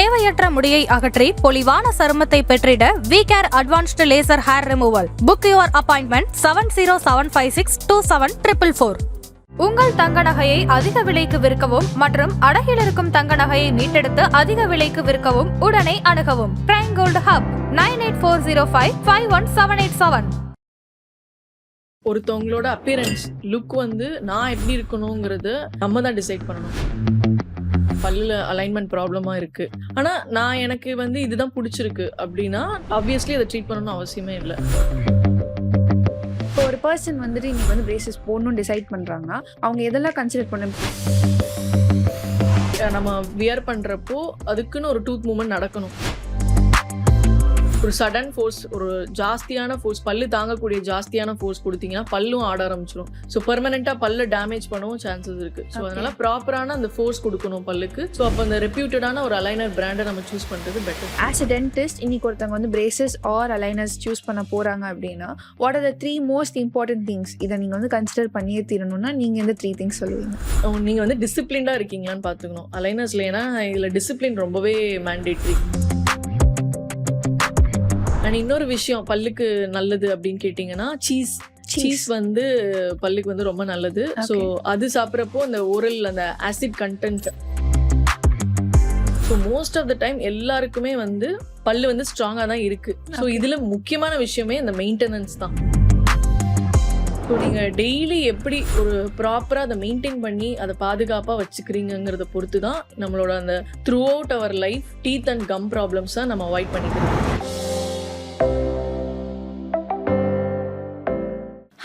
தேவையற்ற முடியை அகற்றி பொலிவான சருமத்தை பெற்றிட V care advanced laser hair removal. Book your appointment 7075627444. உங்கள் தங்க நகையை அதிக விலைக்கு விற்கவும் மற்றும் அடகில் இருக்கும் தங்க நகையை மீட்டெடுத்து அதிக விலைக்கு விற்கவும் உடனே அணுகவும். Prime gold hub 9840551787. ஒருத்தவங்களோட அப்பியரன்ஸ் லுக் வந்து நான் எப்படி இருக்கணுங்கிறது நம்ம தான் டிசைட் பண்ணணும். பல்லுல அலைன்மெண்ட் ப்ராப்ளமா இருக்கு, ஆனா நான் எனக்கு வந்து இதுதான் பிடிச்சிருக்கு அப்படின்னா ஆப்வியஸ்லி அதை ட்ரீட் பண்ணணும்னு அவசியமே இல்லை. இப்போ ஒரு பர்சன் வந்துட்டு நீங்கள் வந்து பிரேசஸ் போடணும்னு டிசைட் பண்ணுறாங்கன்னா அவங்க எதெல்லாம் கன்சிடர் பண்ண நம்ம வியர் பண்றப்போ அதுக்குன்னு ஒரு டூத் மூவ்மெண்ட் நடக்கணும். ஒரு சடன் ஃபோர்ஸ், ஒரு ஜாஸ்தியான ஃபோர்ஸ், பல்லு தாங்கக்கூடிய ஜாஸ்தியான ஃபோர்ஸ் கொடுத்தீங்கன்னா பல்லும் ஆட ஆரம்பிச்சிடும். ஸோ பெர்மனெண்ட்டாக பல்ல டேமேஜ் பண்ணவும் சான்சஸ் இருக்கு. ஸோ அதனால ப்ராப்பரான அந்த ஃபோர்ஸ் கொடுக்கணும் பல்லுக்கு. ஸோ அப்போ அந்த ரெப்யூட்டடான ஒரு அலைனர் பிராண்டை நம்ம சூஸ் பண்ணுறது பெட்டர். ஆஸ் அ டென்டிஸ்ட் இன்னைக்கு ஒருத்தவங்க வந்து பிரேசஸ் ஆர் அலைனர்ஸ் சூஸ் பண்ண போகிறாங்க அப்படின்னா what are the 3 most important things இதை நீங்கள் வந்து கன்சிடர் பண்ணியே தீரணும்னா நீங்கள் எந்த 3 திங்ஸ் சொல்லுவீங்க? நீங்கள் வந்து டிசிப்ளின்டாக இருக்கீங்களான்னு பார்த்துக்கணும் அலைனர்ஸில். ஏன்னா இதில் டிசிப்ளின் ரொம்பவே மேண்டேட்ரி. அண்ட் இன்னொரு விஷயம் பல்லுக்கு நல்லது அப்படின்னு கேட்டிங்கன்னா சீஸ் வந்து பல்லுக்கு வந்து ரொம்ப நல்லது. ஸோ அது சாப்பிட்றப்போ அந்த ஓரல் அந்த acid content, so most of the time எல்லாருக்குமே வந்து பல்லு வந்து ஸ்ட்ராங்காக தான் இருக்கு. ஸோ இதில் முக்கியமான விஷயமே இந்த மெயின்டெனன்ஸ் தான். ஸோ நீங்கள் டெய்லி எப்படி ஒரு ப்ராப்பராக அதை மெயின்டைன் பண்ணி அதை பாதுகாப்பாக வச்சுக்கிறீங்கிறத பொறுத்து தான் நம்மளோட அந்த throughout our life teeth and gum ப்ராப்ளம்ஸை நம்ம அவாய்ட் பண்ணிக்கிறோம்.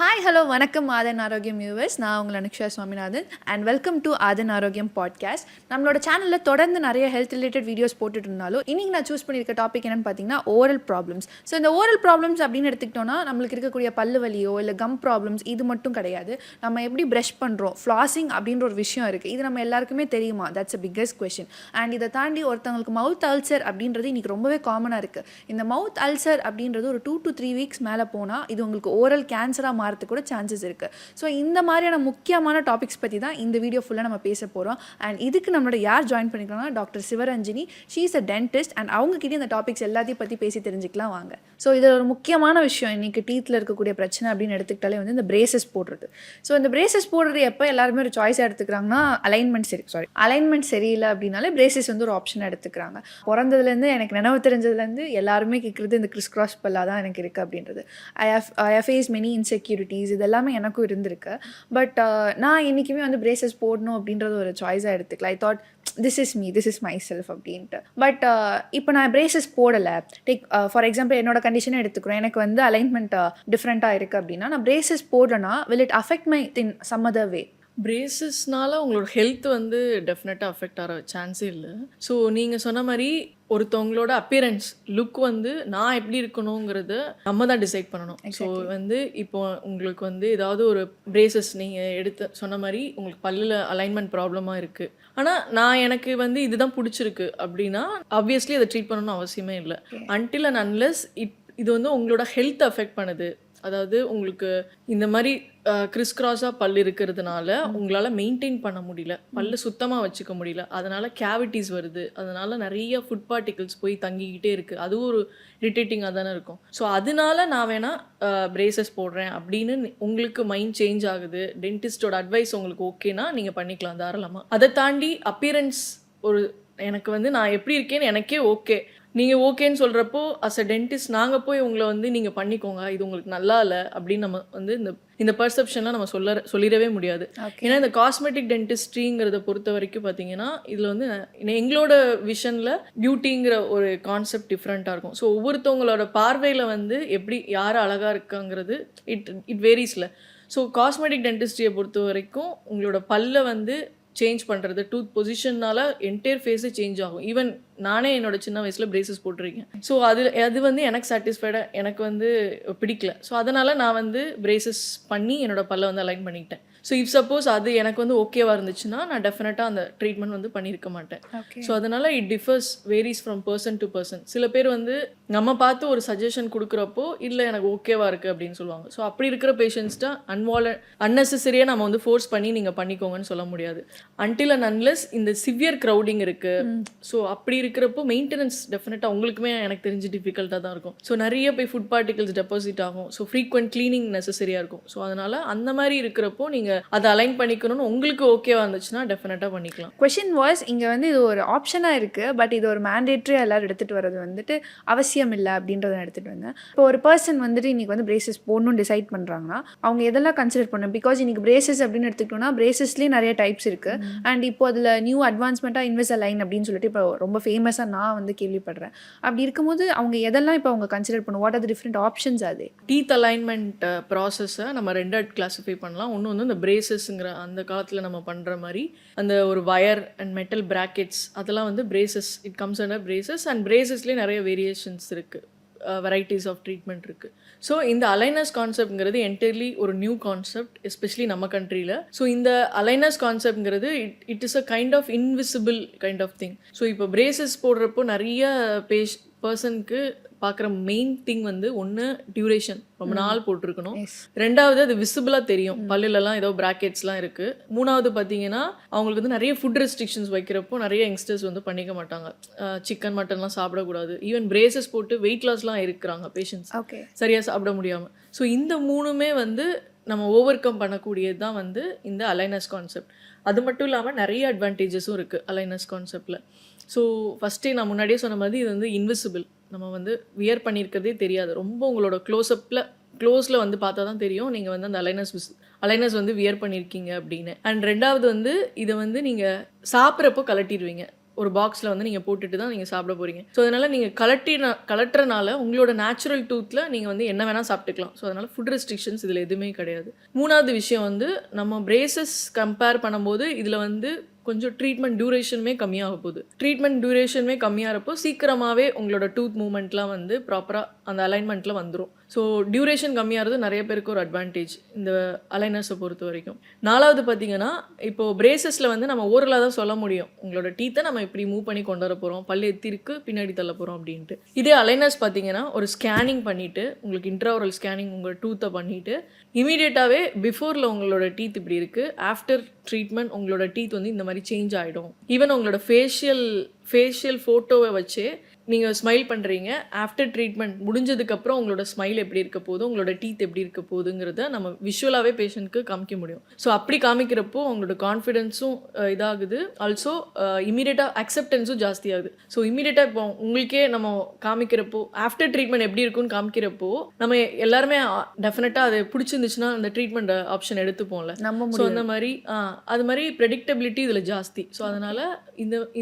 ஹாய் ஹலோ வணக்கம் ஆதன் ஆரோக்கியம் வியூவர்ஸ். நான் உங்கள் அனுக்ஷா சுவாமிநாதன் அண்ட் வெல்கம் டு ஆதன் ஆரோக்கியம் பாட்காஸ்ட். நம்மளோட சேனலில் தொடர்ந்து நிறைய ஹெல்த் ரிலேட்டட் வீடியோஸ் போட்டுட்டு இருந்தாலும் இன்றைக்கி நான் சூஸ் பண்ணியிருக்க டாபிக் என்னென்னு பார்த்தீங்கன்னா ஓரல் ப்ராப்ளம்ஸ். ஸோ இந்த ஓரல் ப்ராப்ளம்ஸ் அப்படின்னு எடுத்துக்கிட்டோன்னா நம்மளுக்கு இருக்கக்கூடிய பல்லு வலியோ இல்லை கம் ப்ராப்ளம்ஸ் இது மட்டும் கிடையாது. நம்ம எப்படி ப்ரஷ் பண்ணுறோம், ஃப்ளாசிங் அப்படின்ற ஒரு விஷயம் இருக்குது. இது நம்ம எல்லாருக்குமே தெரியுமா? That's a biggest question. And இதை தாண்டி ஒருத்தவங்களுக்கு மவுத் அல்சர் அப்படின்றது இன்றைக்கி ரொம்பவே காமனாக இருக்குது. இந்த மவுத் அல்சர் அப்படின்றது ஒரு 2 to 3 வீக்ஸ் மேலே போனால் இது உங்களுக்கு ஓரல் கேன்சராக மாறதுக்கு கூட சான்சஸ் இருக்குது. ஸோ இந்த மாதிரியான முக்கியமான டாபிக்ஸ் பற்றி தான் இந்த வீடியோ ஃபுல்லாக நம்ம பேச போகிறோம். அண்ட் இதுக்கு நம்மளோட யார் ஜாயின் பண்ணிக்கலாம்னா doctor Sivaranjini. She is a dentist and அவங்ககிட்ட இந்த டாபிக்ஸ் எல்லாத்தையும் பற்றி பேசி தெரிஞ்சுக்கலாம் வாங்க. ஸோ இது ஒரு முக்கியமான விஷயம். இன்றைக்கி டீத்தில் இருக்கக்கூடிய பிரச்சனை அப்படின்னு எடுத்துக்கிட்டாலே வந்து இந்த பிரேசஸ் போடுறது. ஸோ இந்த பிரேசஸ் போடுறது எப்போ எல்லாருமே ஒரு சாய்ஸாக எடுத்துக்கிறாங்கன்னா அலைன்மெண்ட் சரியில்லை அப்படின்னாலே பிரேசஸ் வந்து ஒரு ஆப்ஷனாக எடுத்துக்கிறாங்க. பிறந்ததுலேருந்து எனக்கு நினைவு தெரிஞ்சதுலேருந்து எல்லாருமே கேட்குறது இந்த கிறிஸ் கிராஸ் பல்லாக தான் எனக்கு இருக்குது அப்படின்றது. I have face many insecurities, இதெல்லாமே எனக்கும் இருந்திருக்கு. பட் நான் என்றைக்குமே வந்து பிரேசஸ் போடணும் அப்படின்றது ஒரு சாய்ஸாக எடுத்துக்கல. I thought this is my self அப்படின்ட்டு. பட் இப்போ நான் பிரேசஸ் போடலை, ஃபார் எக்ஸாம்பிள் என்னோட கண்டிஷனை எடுத்துக்கிறோம், எனக்கு வந்து அலைன்மெண்ட் டிஃப்ரெண்ட்டாக இருக்குது அப்படின்னா நான் பிரேசஸ் போடலன்னா will it affect my in some other way? பிரேசஸ்னால உங்களோட ஹெல்த் வந்து டெஃபினட்டாக அஃபெக்ட் ஆகிற சான்ஸே இல்லை. ஸோ நீங்கள் சொன்ன மாதிரி ஒருத்தவங்களோட அப்பியரன்ஸ் லுக் வந்து நான் எப்படி இருக்கணுங்கிறத நம்ம தான் டிசைட் பண்ணணும். ஸோ வந்து இப்போ உங்களுக்கு வந்து ஏதாவது ஒரு பிரேசஸ் நீங்கள் எடுத்து சொன்ன மாதிரி உங்களுக்கு பல்லில் அலைன்மெண்ட் ப்ராப்ளமாக இருக்குது, ஆனால் நான் எனக்கு வந்து இதுதான் பிடிச்சிருக்கு அப்படின்னா ஆப்வியஸ்லி அதை ட்ரீட் பண்ணணும்னு அவசியமே இல்லை. அன்டில் அண்ட் அன்லெஸ் இது வந்து உங்களோட ஹெல்த் அஃபெக்ட் பண்ணுது. அதாவது உங்களுக்கு இந்த மாதிரி கிறிஸ் கிராஸாக பல் இருக்கிறதுனால உங்களால் மெயின்டைன் பண்ண முடியல, பல்லு சுத்தமாக வச்சுக்க முடியல, அதனால் கேவிட்டிஸ் வருது, அதனால் நிறைய ஃபுட் பார்ட்டிகிள்ஸ் போய் தங்கிக்கிட்டே இருக்குது, அதுவும் ஒரு இரிட்டேட்டிங்காக தானே இருக்கும். ஸோ அதனால நான் வேணால் பிரேசஸ் போடுறேன் அப்படின்னு உங்களுக்கு மைண்ட் சேஞ்ச் ஆகுது, டென்டிஸ்டோட அட்வைஸ் உங்களுக்கு ஓகேனா நீங்கள் பண்ணிக்கலாம் தாராளமாக. அதை தாண்டி அப்பியரன்ஸ் ஒரு எனக்கு வந்து நான் எப்படி இருக்கேன்னு எனக்கே ஓகே, நீங்கள் ஓகேன்னு சொல்கிறப்போ அஸ் அ டென்டிஸ்ட் நாங்கள் போய் உங்களை வந்து நீங்கள் பண்ணிக்கோங்க, இது உங்களுக்கு நல்லா இல்லை அப்படின்னு நம்ம வந்து இந்த பர்செப்ஷன்லாம் நம்ம சொல்லிடவே முடியாது. ஏன்னா இந்த காஸ்மெட்டிக் டென்டிஸ்ட்ரிங்கிறத பொறுத்த வரைக்கும் பார்த்தீங்கன்னா இதில் வந்து எங்களோட விஷனில் பியூட்டிங்கிற ஒரு கான்செப்ட் டிஃப்ரெண்ட்டாக இருக்கும். ஸோ ஒவ்வொருத்தவங்களோட பார்வையில் வந்து எப்படி யார் அழகாக இருக்காங்கிறது இட் வேரிஸில். ஸோ காஸ்மெட்டிக் டென்டிஸ்ட்ரியை பொறுத்த வரைக்கும் உங்களோட பல்லை வந்து சேஞ்ச் பண்ணுறது, டூத் பொசிஷன்னால என்டையர் ஃபேஸே சேஞ்ச் ஆகும். ஈவன் நானே என்னோட சின்ன வயசில் பிரேசஸ் போட்டிருக்கேன். ஸோ அது வந்து எனக்கு சாட்டிஸ்ஃபைடாக எனக்கு வந்து பிடிக்கல. ஸோ அதனால் நான் வந்து பிரேசஸ் பண்ணி என்னோட பல்லை வந்து அலைன் பண்ணிக்கிட்டேன். ஸோ இஃப் சப்போஸ் அது எனக்கு வந்து ஓகேவாக இருந்துச்சுன்னா நான் டெஃபினட்டாக அந்த ட்ரீட்மெண்ட் வந்து பண்ணியிருக்க மாட்டேன். ஸோ அதனால் it differs varies from person to person. சில பேர் வந்து நம்ம பார்த்து ஒரு சஜஷன் கொடுக்குறப்போ இல்லை எனக்கு ஓகேவா இருக்குது அப்படின்னு சொல்லுவாங்க. ஸோ அப்படி இருக்கிற பேஷண்ட்ஸ்ட்டா அன்னெசரியாக நம்ம வந்து ஃபோர்ஸ் பண்ணி நீங்கள் பண்ணிக்கோங்கன்னு சொல்ல முடியாது. அன்டில் அண்ட் அன்லெஸ் இந்த சிவியர் க்ரௌடிங் இருக்குது. ஸோ அப்படி இருக்கிறப்போ மெயின்டெனன்ஸ் டெஃபினட்டாக உங்களுக்குமே எனக்கு தெரிஞ்சு டிஃபிகல்ட்டாக தான் இருக்கும். ஸோ நிறைய போய் ஃபுட் பார்ட்டிகல்ஸ் டெபாசிட் ஆகும். ஸோ ஃப்ரீக்வெண்ட் க்ளீனிங் நெசசரியாக இருக்கும். ஸோ அதனால் அந்த மாதிரி இருக்கிறப்போ நீங்கள் அதை அலைன் பண்ணிக்கணும்னு உங்களுக்கு ஓகேவா இருந்துச்சுன்னா டெஃபினட்டாக பண்ணிக்கலாம். கொஷின் வாஸ் இங்கே வந்து இது ஒரு ஆப்ஷனாக இருக்குது, பட் இது ஒரு மேண்டேட்ரியாக எல்லோரும் எடுத்துகிட்டு வர்றது வந்துட்டு அவசியம் இல்லை அப்படின்றத எடுத்துகிட்டு வந்தேன். இப்போ ஒரு பர்சன் வந்துட்டு இன்றைக்கி வந்து பிரேசஸ் போடணும்னு டிசைட் பண்ணுறாங்கன்னா அவங்க எதெல்லாம் கன்சிடர் பண்ணணும்? பிகாஸ் இன்றைக்கி பிரேசஸ் அப்படின்னு எடுத்துக்கிட்டோம்னா பிரேசஸ்லேயே நிறைய டைப்ஸ் இருக்குது. அண்ட் இப்போ அதில் நியூ அட்வான்ஸ்மெண்ட்டாக இன்விசலைன் அப்படின்னு சொல்லிட்டு இப்போ ரொம்ப ஃபேமஸாக நான் வந்து கேள்விப்படுறேன். அப்படி இருக்கும்போது அவங்க எதெல்லாம் இப்போ அவங்க கன்சிடர் பண்ணும்? What are the different options? அது டீத் அலைன்மெண்ட் ப்ராசஸை நம்ம ரெண்டாக கிளாஸிஃபை பண்ணலாம். ஒன்று வந்து இந்த பிரேசஸ்ங்கிற அந்த காலத்தில் நம்ம பண்ணுற மாதிரி அந்த ஒரு வயர் அண்ட் மெட்டல் பிராக்கெட்ஸ் அதெல்லாம் வந்து braces, it comes under braces. And பிரேசஸ்லேயே நிறைய வேரியேஷன்ஸ் இருக்குது, வெரைட்டிஸ் ஆஃப் ட்ரீட்மெண்ட் இருக்குது. ஸோ இந்த அலைனஸ் கான்செப்ட்ங்கிறது என்டையர்லி ஒரு நியூ கான்செப்ட், எஸ்பெஷலி நம்ம கண்ட்ரியில். ஸோ இந்த அலைனஸ் கான்செப்ட்ங்கிறது it is a kind of invisible kind of thing. So இப்போ பிரேசஸ் போடுறப்போ நிறைய பர்சனுக்கு பார்க்குற மெயின் திங் வந்து ஒன்று டியூரேஷன், ரொம்ப நாள் போட்டிருக்கணும். ரெண்டாவது அது விசிபிளாக தெரியும், பல்லுலலாம் ஏதோ பிராக்கெட்ஸ்லாம் இருக்குது. மூணாவது பார்த்தீங்கன்னா அவங்களுக்கு வந்து நிறைய ஃபுட் ரெஸ்ட்ரிக்ஷன்ஸ் வைக்கிறப்போ நிறைய யங்ஸ்டர்ஸ் வந்து பண்ணிக்க மாட்டாங்க. சிக்கன் மட்டன்லாம் சாப்பிடக்கூடாது. ஈவன் பிரேசஸ் போட்டு வெயிட் லாஸ்லாம் இருக்கிறாங்க பேஷண்ட்ஸ், சரியாக சாப்பிட முடியாமல். ஸோ இந்த மூணுமே வந்து நம்ம ஓவர் கம் பண்ணக்கூடியது தான் வந்து இந்த அலைனஸ் கான்செப்ட். அது மட்டும் இல்லாமல் நிறைய அட்வான்டேஜஸும் இருக்குது அலைனஸ் கான்செப்டில். ஸோ ஃபஸ்ட்டே நான் முன்னாடியே சொன்ன மாதிரி இது வந்து இன்விசிபிள், நம்ம வந்து வியர் பண்ணியிருக்கிறதே தெரியாது. ரொம்ப உங்களோட க்ளோஸில் வந்து பார்த்தா தான் தெரியும் நீங்கள் வந்து அந்த அலைனஸ் வந்து வியர் பண்ணியிருக்கீங்க அப்படின்னு. அண்ட் ரெண்டாவது வந்து இதை வந்து நீங்கள் சாப்பிட்றப்போ கலட்டிடுவீங்க. ஒரு பாக்ஸில் வந்து நீங்கள் போட்டுட்டு தான் நீங்கள் சாப்பிட போகிறீங்க. ஸோ அதனால் நீங்கள் கலட்டுறனால உங்களோட நேச்சுரல் டூத்தில் நீங்கள் வந்து என்ன வேணால் சாப்பிட்டுக்கலாம். ஸோ அதனால் ஃபுட் ரெஸ்ட்ரிக்ஷன்ஸ் இதில் எதுவுமே கிடையாது. மூணாவது விஷயம் வந்து நம்ம பிரேசஸ் கம்பேர் பண்ணும்போது இதில் வந்து கொஞ்சம் ட்ரீட்மெண்ட் டியூரேஷனுமே கம்மியாக போகுது. ட்ரீட்மெண்ட் டியூரேஷனுமே கம்மியாகிறப்போ சீக்கிரமாகவே உங்களோட டூத் மூவ்மெண்ட்லாம் வந்து ப்ராப்பராக அந்த அலைன்மெண்ட்டில் வந்துடும். ஸோ டியூரேஷன் கம்மியாகிறது நிறைய பேருக்கு ஒரு அட்வான்டேஜ் இந்த அலைனஸை பொறுத்த வரைக்கும். நாலாவது பார்த்தீங்கன்னா இப்போது பிரேசஸில் வந்து நம்ம ஓரலாக தான் சொல்ல முடியும் உங்களோட டீத்தை நம்ம இப்படி மூவ் பண்ணி கொண்டு வர போகிறோம், பல்லு எத்திருக்கு பின்னாடி தள்ள போகிறோம் அப்படின்ட்டு. இதே அலைனஸ் பார்த்தீங்கன்னா ஒரு ஸ்கேனிங் பண்ணிவிட்டு உங்களுக்கு இன்ட்ராவரல் ஸ்கேனிங் உங்கள் டூத்தை பண்ணிவிட்டு இமீடியட்டாகவே பிஃபோரில் உங்களோட டீத் இப்படி இருக்குது, ஆஃப்டர் ட்ரீட்மெண்ட் உங்களோட டீத் வந்து இந்த மாதிரி சேஞ்ச் ஆகிடும். ஈவன் உங்களோட ஃபேஷியல் ஃபோட்டோவை வச்சே நீங்கள் ஸ்மைல் பண்ணுறீங்க, ஆஃப்டர் ட்ரீட்மெண்ட் முடிஞ்சதுக்கப்புறம் உங்களோட ஸ்மைல் எப்படி இருக்க போகுது, உங்களோட டீத் எப்படி இருக்க போகுதுங்கிறத நம்ம விஷுவலாகவே பேஷண்ட்க்கு காமிக்க முடியும். ஸோ அப்படி காமிக்கிறப்போ உங்களோட கான்ஃபிடென்ஸும் இதாகுது, ஆல்சோ இமீடியட்டாக அக்செப்டன்ஸும் ஜாஸ்தியாகுது. ஸோ இமீடியட்டாக இப்போ உங்களுக்கே நம்ம காமிக்கிறப்போ ஆஃப்டர் ட்ரீட்மெண்ட் எப்படி இருக்குன்னு காமிக்கிறப்போ நம்ம எல்லாருமே டெஃபினட்டாக அது பிடிச்சிருந்துச்சுன்னா அந்த ட்ரீட்மெண்ட் ஆப்ஷன் எடுத்துப்போம்ல. ஸோ அந்த மாதிரி அது மாதிரி ப்ரெடிக்டபிலிட்டி இதில் ஜாஸ்தி. ஸோ அதனால்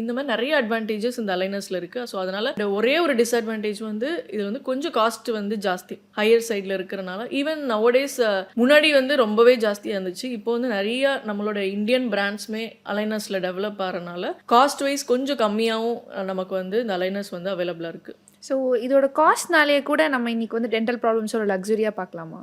இந்த மாதிரி நிறைய அட்வான்டேஜஸ் இந்த அலைனஸில் இருக்குது. ஸோ அதனால் ஒரே ஒரு டிஸ்அட்வான்டேஜ் வந்து இதில் வந்து கொஞ்சம் காஸ்ட் வந்து ஜாஸ்தி, ஹையர் சைடில் இருக்கிறனால. ஈவன் நவடேஸ் முன்னாடி வந்து ரொம்பவே ஜாஸ்தியாக இருந்துச்சு. இப்போ வந்து நிறைய நம்மளோட இந்தியன் பிராண்ட்ஸ்மே அலைனஸில் டெவலப் ஆகிறனால காஸ்ட் வைஸ் கொஞ்சம் கம்மியாகவும் நமக்கு வந்து இந்த அலைனஸ் வந்து அவைலபிளாக இருக்குது. ஸோ இதோட காஸ்ட்னாலேயே கூட நம்ம இன்னைக்கு வந்து டென்டல் ப்ராப்ளம்ஸோட லக்ஸுரியாக பார்க்கலாமா?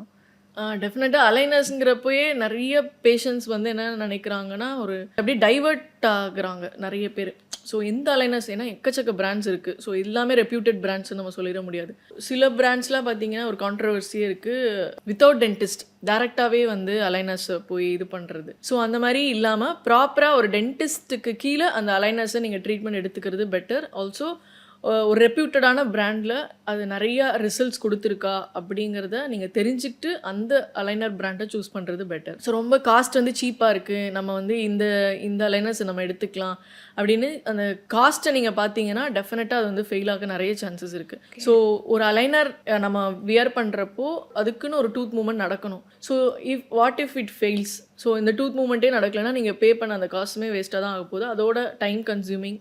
டெஃபினட்டாக அலைனஸ்ங்கிறப்போயே நிறைய பேஷண்ட்ஸ் வந்து என்ன நினைக்கிறாங்கன்னா ஒரு அப்படியே டைவர்ட் ஆகுறாங்க நிறைய பேர். ஸோ எந்த அலைனஸ், ஏன்னா எக்கச்சக்க பிராண்ட்ஸ் இருக்குது. ஸோ எல்லாமே ரெப்யூட்டட் பிராண்ட்ஸ்ன்னு நம்ம சொல்லிட முடியாது. சில பிராண்ட்ஸ்லாம் பார்த்தீங்கன்னா ஒரு கான்ட்ரவர்சியே இருக்குது, வித்தவுட் டென்டிஸ்ட் டேரெக்டாகவே வந்து அலைனஸ் போய் இது பண்ணுறது. ஸோ அந்த மாதிரி இல்லாமல் ப்ராப்பராக ஒரு டென்டிஸ்ட்டுக்கு கீழே அந்த அலைனஸை நீங்கள் ட்ரீட்மெண்ட் எடுத்துக்கிறது பெட்டர். ஆல்சோ ஒரு ரெப்யூட்டடான பிராண்டில் அது நிறையா ரிசல்ட்ஸ் கொடுத்துருக்கா அப்படிங்கிறத நீங்கள் தெரிஞ்சுக்கிட்டு அந்த அலைனர் பிராண்டை சூஸ் பண்ணுறது பெட்டர். ஸோ ரொம்ப காஸ்ட் வந்து சீப்பாக இருக்குது, நம்ம வந்து இந்த அலைனர்ஸ் நம்ம எடுத்துக்கலாம் அப்படின்னு அந்த காஸ்ட்டை நீங்கள் பார்த்தீங்கன்னா டெஃபினட்டாக அது வந்து ஃபெயில் ஆக நிறைய சான்சஸ் இருக்குது. ஸோ ஒரு அலைனர் நம்ம வியர் பண்ணுறப்போ அதுக்குன்னு ஒரு டூத் மூவ்மெண்ட் நடக்கணும். So what if it fails, so இந்த டூத் மூவ்மெண்ட்டே நடக்கலைன்னா நீங்கள் பே பண்ண அந்த காசுமே வேஸ்ட்டாக தான் ஆக போகுது. அதோட டைம் கன்சியூமிங்,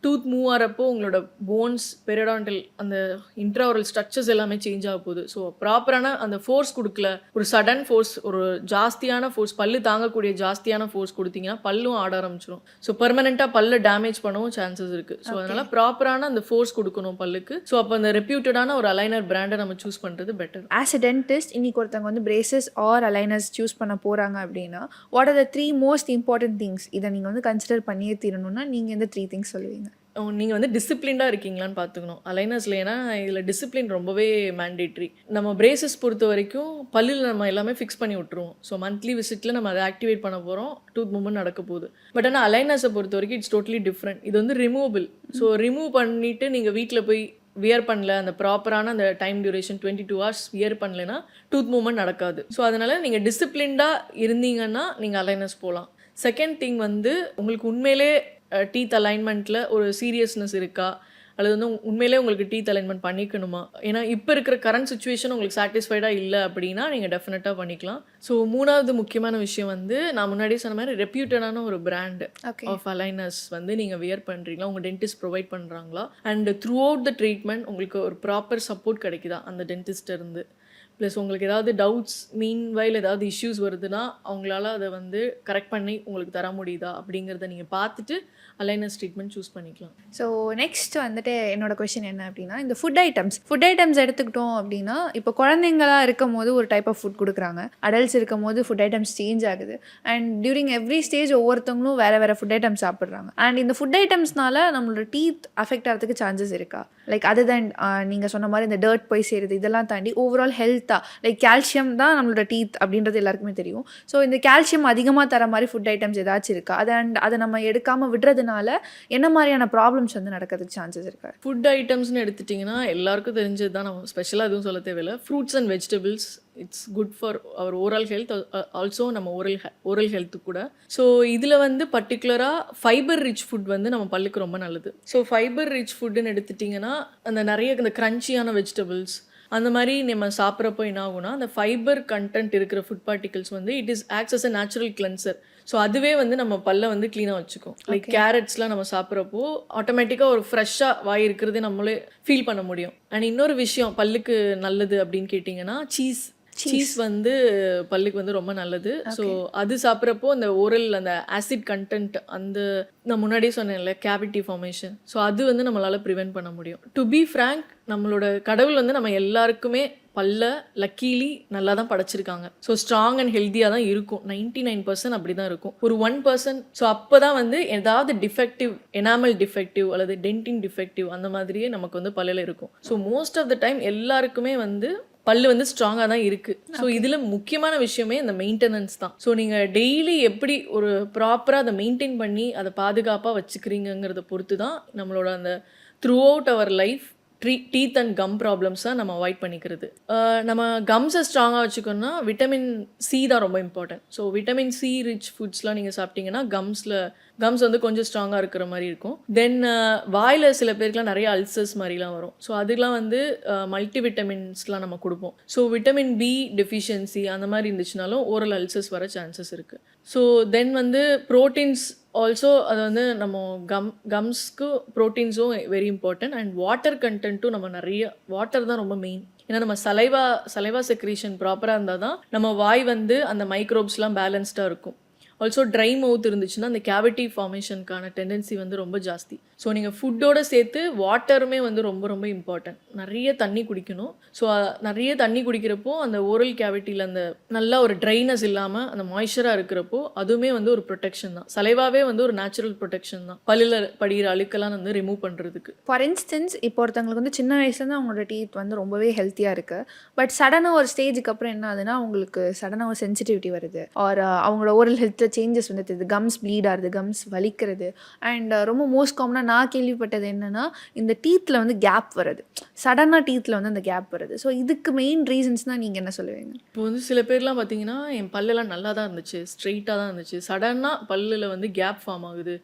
டூத் மூவ் ஆகிறப்போ உங்களோட போன்ஸ், பெரிடான்டல், அந்த இன்ட்ராவரல் ஸ்ட்ரக்சர்ஸ் எல்லாமே சேஞ்ச் ஆக போகுது. ஸோ ப்ராப்பரான அந்த ஃபோர்ஸ் கொடுக்கல, ஒரு சடன் ஃபோர்ஸ், ஒரு ஜாஸ்தியான ஃபோர்ஸ், பல்லு தாங்கக்கூடிய ஜாஸ்தியான ஃபோர்ஸ் கொடுத்தீங்கன்னா பல்லும் ஆட ஆரம்பிச்சிடும். ஸோ பெர்மனெண்ட்டாக பல்ல டேமேஜ் பண்ணவும் சான்சஸ் இருக்குது. ஸோ அதனால் ப்ராப்பரான அந்த ஃபோர்ஸ் கொடுக்கணும் பல்லுக்கு. ஸோ அப்போ அந்த ரெப்யூட்டடான ஒரு அலைனர் பிராண்டை நம்ம சூஸ் பண்ணுறது பெட்டர். ஆஸ் அ டென்டிஸ்ட் இன்னைக்கு ஒருத்தவங்க வந்து பிரேசஸ் ஆர் அலைனர்ஸ் சூஸ் பண்ண போகிறாங்க அப்படின்னா what are the 3 most important things, இதை நீங்கள் வந்து கன்சிடர் பண்ணியே தீரணும்னா நீங்கள் எந்த 3 திங்ஸ் சொல்லுவீங்க? நீங்கள் வந்து டிசிப்ளின்டாக இருக்கீங்களான்னு பார்த்துக்கணும் அலைனஸில். ஏன்னா இதில் டிசிப்ளின் ரொம்பவே மேண்டேட்ரி. நம்ம பிரேசஸ் பொறுத்த வரைக்கும் பல்லில் நம்ம எல்லாமே ஃபிக்ஸ் பண்ணி விட்ருவோம். ஸோ மந்த்லி விசிட்டில் நம்ம அதை ஆக்டிவேட் பண்ண போகிறோம், டூத் மூவ்மெண்ட் நடக்க போகுது. பட் ஆனால் அலைனஸை பொறுத்த வரைக்கும் இட்ஸ் டோட்டலி டிஃப்ரெண்ட். இது வந்து ரிமூவபிள். ஸோ ரிமூவ் பண்ணிவிட்டு நீங்கள் வீட்டில் போய் வியர் பண்ணல, அந்த ப்ராப்பரான அந்த டைம் டியூரேஷன் 22 hours வியர் பண்ணலைன்னா டூத் மூவ்மெண்ட் நடக்காது. ஸோ அதனால் நீங்கள் டிசிப்ளின்டாக இருந்தீங்கன்னா நீங்கள் அலைனஸ் போகலாம். செகண்ட் திங் வந்து உங்களுக்கு உண்மையிலே டீத் அலைன்மெண்ட்டில் ஒரு சீரியஸ்னஸ் இருக்கா, அல்லது வந்து உண்மையிலே உங்களுக்கு டீத் அலைன்மெண்ட் பண்ணிக்கணுமா. ஏன்னா இப்போ இருக்கிற கரண்ட் சுச்சுவேஷன் உங்களுக்கு சாட்டிஸ்ஃபைடாக இல்லை அப்படின்னா நீங்கள் டெஃபினட்டாக பண்ணிக்கலாம். ஸோ மூணாவது முக்கியமான விஷயம் வந்து நான் முன்னாடியே சொன்ன மாதிரி ரெப்யூட்டடான ஒரு பிராண்ட் ஆஃப் அலைனர்ஸ் வந்து நீங்கள் வியர் பண்ணுறீங்களா, உங்கள் டென்டிஸ்ட் ப்ரொவைட் பண்ணுறாங்களா, and through out the treatment உங்களுக்கு ஒரு ப்ராப்பர் சப்போர்ட் கிடைக்குதா அந்த டென்டிஸ்ட் இருந்து. ப்ளஸ் உங்களுக்கு ஏதாவது டவுட்ஸ் மீன்வைல் ஏதாவது இஷ்யூஸ் வருதுன்னா அவங்களால அதை வந்து கரெக்ட் பண்ணி உங்களுக்கு தர முடியுதா அப்படிங்கிறத நீங்கள் பார்த்துட்டு அலைனஸ் ட்ரீட்மெண்ட் சூஸ் பண்ணிக்கலாம். ஸோ நெக்ஸ்ட் வந்துட்டு என்னோட கொஷின் என்ன அப்படின்னா, இந்த ஃபுட் ஐட்டம்ஸ் எடுத்துக்கிட்டோம் அப்படின்னா, இப்போ குழந்தைங்களாக இருக்கும் போது ஒரு டைப் ஆஃப் ஃபுட் கொடுக்குறாங்க, அடல்ட்ஸ் இருக்கும் போது ஃபுட் ஐட்டம்ஸ் சேஞ்ச் ஆகுது. அண்ட் டியூரிங் எவ்ரி ஸ்டேஜ் ஒவ்வொருத்தவங்களும் வேறு ஃபுட் ஐட்டம்ஸ் சாப்பிட்றாங்க. அண்ட் இந்த ஃபுட் ஐட்டம்ஸ்னால நம்மளோட டீத் அஃபெக்ட் ஆகிறதுக்கு சான்சஸ் இருக்கா? லைக் அதர் தேன் நீங்கள் சொன்ன மாதிரி இந்த டர்ட் போய் சேருது, இதெல்லாம் தாண்டி ஓவரால் ஹெல்த்தாக லைக் கால்சியம் தான் நம்மளோட டீத் அப்படின்றது எல்லாருக்குமே தெரியும். ஸோ இந்த கால்சியம் அதிகமாக தர மாதிரி ஃபுட் ஐட்டம்ஸ் ஏதாச்சும் இருக்கா? அதை நம்ம எடுக்காமல் விடுறதுனால என்ன மாதிரியான ப்ராப்ளம்ஸ் வந்து நடக்கிறதுக்கு சான்சஸ் இருக்கா? ஃபுட் ஐட்டம்ஸ்னு எடுத்துட்டிங்கன்னா எல்லாருக்கும் தெரிஞ்சது தான், நம்ம ஸ்பெஷலாக எதுவும் சொல்ல தேவையில்லை. Fruits and vegetables it's good for our oral health, also நம்ம ஓரல் ஹெல்த்து கூட. ஸோ இதில் வந்து பர்டிகுலராக ஃபைபர் ரிச் ஃபுட் வந்து நம்ம பல்லுக்கு ரொம்ப நல்லது. ஸோ ஃபைபர் ரிச் ஃபுட்டுன்னு எடுத்துட்டிங்கன்னா அந்த நிறைய இந்த க்ரன்ச்சியான வெஜிடபிள்ஸ் அந்த மாதிரி நம்ம சாப்பிட்றப்போ என்ன ஆகும்னா, அந்த ஃபைபர் கண்டென்ட் இருக்கிற ஃபுட் பார்ட்டிகல்ஸ் வந்து it is acts as a natural cleanser. So அதுவே வந்து நம்ம பல்லை வந்து க்ளீனாக வச்சுக்கும். லைக் கேரட்ஸ்லாம் நம்ம சாப்பிட்றப்போ ஆட்டோமேட்டிக்காக ஒரு ஃப்ரெஷ்ஷாக வாய் இருக்கிறதே நம்மளே ஃபீல் பண்ண முடியும். அண்ட் இன்னொரு விஷயம் பல்லுக்கு நல்லது அப்படின்னு கேட்டிங்கன்னா சீஸ் வந்து பல்லுக்கு வந்து ரொம்ப நல்லது. ஸோ அது சாப்பிட்றப்போ அந்த ஓரல் அந்த ஆசிட் கண்டென்ட், அந்த நான் முன்னாடியே சொன்னேன்ல கேவிட்டி ஃபார்மேஷன், ஸோ அது வந்து நம்மளால் ப்ரிவென்ட் பண்ண முடியும். டு பி ஃப்ராங்க், நம்மளோட கடவுள் வந்து நம்ம எல்லாருக்குமே பல்ல லக்கீலி நல்லா தான் படைச்சிருக்காங்க. ஸோ ஸ்ட்ராங் அண்ட் ஹெல்த்தியாக தான் இருக்கும். 99% அப்படி தான் இருக்கும். ஒரு 1%, ஸோ அப்போ தான் வந்து ஏதாவது டிஃபெக்டிவ், எனாமல் டிஃபெக்டிவ் அல்லது டென்டின் டிஃபெக்டிவ் அந்த மாதிரியே நமக்கு வந்து பல்லில் இருக்கும். So most of the time எல்லாருக்குமே வந்து பல்லு வந்து ஸ்ட்ராங்காக தான் இருக்குது. ஸோ இதில் முக்கியமான விஷயமே இந்த மெயின்டெனன்ஸ் தான். ஸோ நீங்கள் டெய்லி எப்படி ஒரு ப்ராப்பராக அதை மெயின்டைன் பண்ணி அதை பாதுகாப்பாக வச்சுக்கிறீங்கிறத பொறுத்து தான் நம்மளோட அந்த throughout our life teeth and gum ப்ராப்ளம்ஸாக நம்ம அவாய்ட் பண்ணிக்கிறது. நம்ம கம்ஸை ஸ்ட்ராங்காக வச்சுக்கணும்னா விட்டமின் சி தான் ரொம்ப important. So vitamin C rich ஃபுட்ஸ்லாம் நீங்கள் சாப்பிட்டீங்கன்னா கம்ஸ் வந்து கொஞ்சம் ஸ்ட்ராங்காக இருக்கிற மாதிரி இருக்கும். தென் வாயில் சில பேருக்குலாம் நிறைய அல்சர்ஸ் மாதிரிலாம் வரும். ஸோ அதெல்லாம் வந்து மல்டி விட்டமின்ஸ்லாம் நம்ம கொடுப்போம். ஸோ விட்டமின் பி டெஃபிஷியன்சி அந்த மாதிரி இருந்துச்சுனாலும் ஓரல் அல்சர்ஸ் வர சான்சஸ் இருக்குது. ஸோ தென் வந்து ப்ரோட்டீன்ஸ் ஆல்சோ, அது வந்து நம்ம கம்ஸ்க்கு ப்ரோட்டீன்ஸும் வெரி இம்பார்ட்டன்ட். அண்ட் வாட்டர் கண்டென்ட்டும் நம்ம நிறைய வாட்டர் தான் ரொம்ப மெயின். ஏன்னா நம்ம சலைவா செக்ரீஷன் ப்ராப்பராக இருந்தால் தான் நம்ம வாய் வந்து அந்த மைக்ரோப்ஸ்லாம் பேலன்ஸ்டாக இருக்கும். ஆல்சோ ட்ரை மவுத் இருந்துச்சுன்னா அந்த கேவிட்டி ஃபார்மேஷனுக்கான டெண்டன்சி வந்து ரொம்ப ஜாஸ்தி. ஸோ நீங்கள் ஃபுட்டோடு சேர்த்து வாட்டருமே வந்து ரொம்ப ரொம்ப இம்பார்ட்டன்ட். நிறைய தண்ணி குடிக்கணும். ஸோ நிறைய தண்ணி குடிக்கிறப்போ அந்த ஓரல் கேவிட்டியில் அந்த நல்லா ஒரு ட்ரைனஸ் இல்லாமல் அந்த மாய்ஸ்சராக இருக்கிறப்போ அதுவுமே வந்து ஒரு ப்ரொடெக்ஷன் தான். சலைவாவே வந்து ஒரு நேச்சுரல் ப்ரொடெக்ஷன் தான் பல்லில் படிகிற அழுக்கெல்லாம் வந்து ரிமூவ் பண்ணுறதுக்கு. ஃபார் இன்ஸ்டன்ஸ் இப்போ ஒருத்தவங்களுக்கு வந்து சின்ன வயசுலேருந்து அவங்களோட டீத் வந்து ரொம்பவே ஹெல்த்தியாக இருக்குது. பட் சடனாக ஒரு ஸ்டேஜுக்கு அப்புறம் என்ன ஆகுதுன்னா அவங்களுக்கு சடனாக ஒரு சென்சிட்டிவிட்டி வருது, ஆர் அவங்களோட ஓரல் ஹெல்த்தில் சேஞ்சஸ் வந்து தெரியுது. கம்ஸ் ப்ளீட் ஆகுது, கம்ஸ் வலிக்கிறது. அண்ட் ரொம்ப மோஸ்ட் காமனாக நான் கேள்விப்பட்டது என்னென்னா இந்த டீத்தில் வந்து கேப் வருது, சடனாக டீத்தில் வந்து அந்த கேப் வருது. ஸோ இதுக்கு மெயின் ரீசன்ஸ்னால் நீங்கள் என்ன சொல்லுவீங்க? இப்போ வந்து சில பேர்லாம் பார்த்தீங்கன்னா என் பல்லெல்லாம் நல்லா தான் இருந்துச்சு, ஸ்ட்ரெயிட்டாக தான் இருந்துச்சு, சடனாக பல்லில் வந்து கேப் ஃபார்ம் ஆகுது,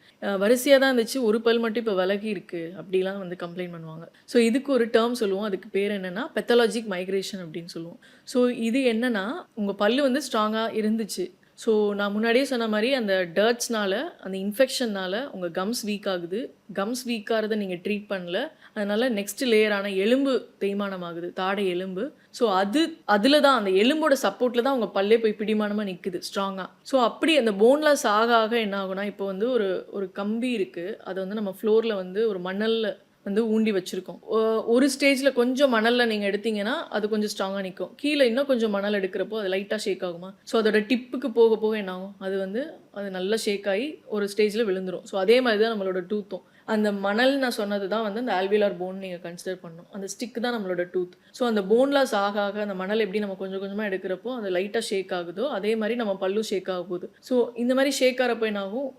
வரிசையாக தான் இருந்துச்சு, ஒரு பல் மட்டும் இப்போ விலகி இருக்குது அப்படிலாம் வந்து கம்ப்ளைண்ட் பண்ணுவாங்க. ஸோ இதுக்கு ஒரு டேர்ம் சொல்லுவோம், அதுக்கு பேர் என்னென்னா பெத்தாலஜிக் மைக்ரேஷன் அப்படின்னு சொல்லுவோம். ஸோ இது என்னென்னா உங்கள் பல்லு வந்து ஸ்ட்ராங்காக இருந்துச்சு, ஸோ நான் முன்னாடியே சொன்ன மாதிரி அந்த டர்ட்ஸ்னால அந்த இன்ஃபெக்ஷன்னால் உங்கள் கம்ஸ் வீக் ஆகுது. கம்ஸ் வீக்காகிறத நீங்கள் ட்ரீட் பண்ணல, அதனால் நெக்ஸ்ட் லேயரான எலும்பு தேய்மானம் ஆகுது, தாடை எலும்பு. ஸோ அதில் தான் அந்த எலும்போட சப்போர்ட்டில் தான் உங்கள் பல்லே போய் பிடிமானமாக நிற்குது ஸ்ட்ராங்காக. ஸோ அப்படி அந்த போன்லெஸ் ஆக என்ன ஆகுனா, இப்போ வந்து ஒரு கம்பி இருக்குது, அதை வந்து நம்ம ஃப்ளோரில் வந்து ஒரு மணலில் வந்து ஊண்டி வச்சுருக்கோம். ஒரு ஸ்டேஜில் கொஞ்சம் மணலில் நீங்கள் எடுத்தீங்கன்னா அது கொஞ்சம் ஸ்ட்ராங்காக நிற்கும். கீழே இன்னும் கொஞ்சம் மணல் எடுக்கிறப்போ அது லைட்டாக ஷேக் ஆகுமா. ஸோ அதோட டிப்புக்கு போக என்ன ஆகும், அது நல்லா ஷேக் ஆகி ஒரு ஸ்டேஜில் விழுந்துடும். ஸோ அதே மாதிரி தான் நம்மளோட டூத்தும் அந்த மணல் நான் சொன்னது தான் வந்து அந்த ஆல்வியலார் போன் நீங்கள் கன்சிடர் பண்ணணும். அந்த ஸ்டிக் தான் நம்மளோட டூத். ஸோ அந்த போன்லாஸ் ஆக ஆக அந்த மணல் எப்படி நம்ம கொஞ்சம் கொஞ்சமாக எடுக்கிறப்போ அது லைட்டாக ஷேக் ஆகுதோ அதே மாதிரி நம்ம பல்லும் ஷேக் ஆக போகுது. ஸோ இந்த மாதிரி ஷேக் ஆகிறப்ப என்னாகும்,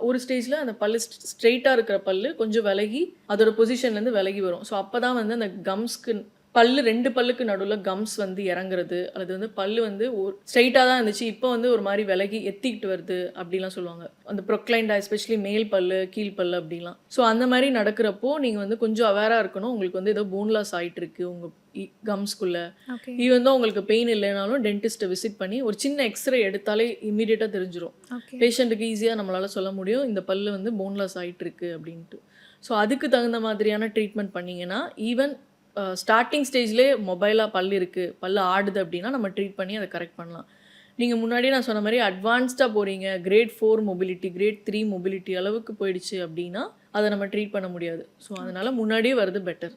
ஒரு ஸ்டேஜில் அந்த பல்லு ஸ்ட்ரெயிட்டாக இருக்கிற பல்லு கொஞ்சம் விலகி அதோட பொசிஷன்லேருந்து விலகி வரும். ஸோ அப்போ தான் வந்து அந்த கம்ஸ்க்கு பல்லு 2 பல்லுக்கு நடுவில் கம்ஸ் வந்து இறங்குறது, அல்லது வந்து பல்லு வந்து ஸ்ட்ரைட்டாக தான் இருந்துச்சு இப்போ வந்து ஒரு மாதிரி விலகி எத்திக்கிட்டு வருது அப்படிலாம் சொல்லுவாங்க. அந்த ப்ரொக்ளைண்டா எஸ்பெஷலி மேல் பல்லு கீழ் பல்லு அப்படிலாம். ஸோ அந்த மாதிரி நடக்கிறப்போ நீங்கள் வந்து கொஞ்சம் அவேராக இருக்கணும். உங்களுக்கு வந்து ஏதோ போன்லாஸ் ஆகிட்டு இருக்கு உங்கள் கம்ஸ்குள்ளே. இது வந்து உங்களுக்கு பெயின் இல்லைனாலும் டென்டிஸ்ட்டை விசிட் பண்ணி ஒரு சின்ன எக்ஸ்ரே எடுத்தாலே இம்மீடியட்டாக தெரிஞ்சிடும். பேஷண்ட்டுக்கு ஈஸியாக நம்மளால் சொல்ல முடியும் இந்த பல்லு வந்து போன்லாஸ் ஆகிட்டு இருக்கு அப்படின்ட்டு. ஸோ அதுக்கு தகுந்த மாதிரியான ட்ரீட்மெண்ட் பண்ணிங்கன்னா ஈவன் ஸ்டார்டிங் ஸ்டேஜ்லேயே மொபைலாக பல் இருக்குது, பல் ஆடுது அப்படின்னா நம்ம ட்ரீட் பண்ணி அதை கரெக்ட் பண்ணலாம். நீங்கள் முன்னாடியே நான் சொன்ன மாதிரி அட்வான்ஸ்டாக போகிறீங்க, கிரேட் 4 மொபிலிட்டி, கிரேட் 3 மொபிலிட்டி அளவுக்கு போயிடுச்சு அப்படின்னா அதை நம்ம ட்ரீட் பண்ண முடியாது. ஸோ அதனால் முன்னாடியே வருது பெட்டர்.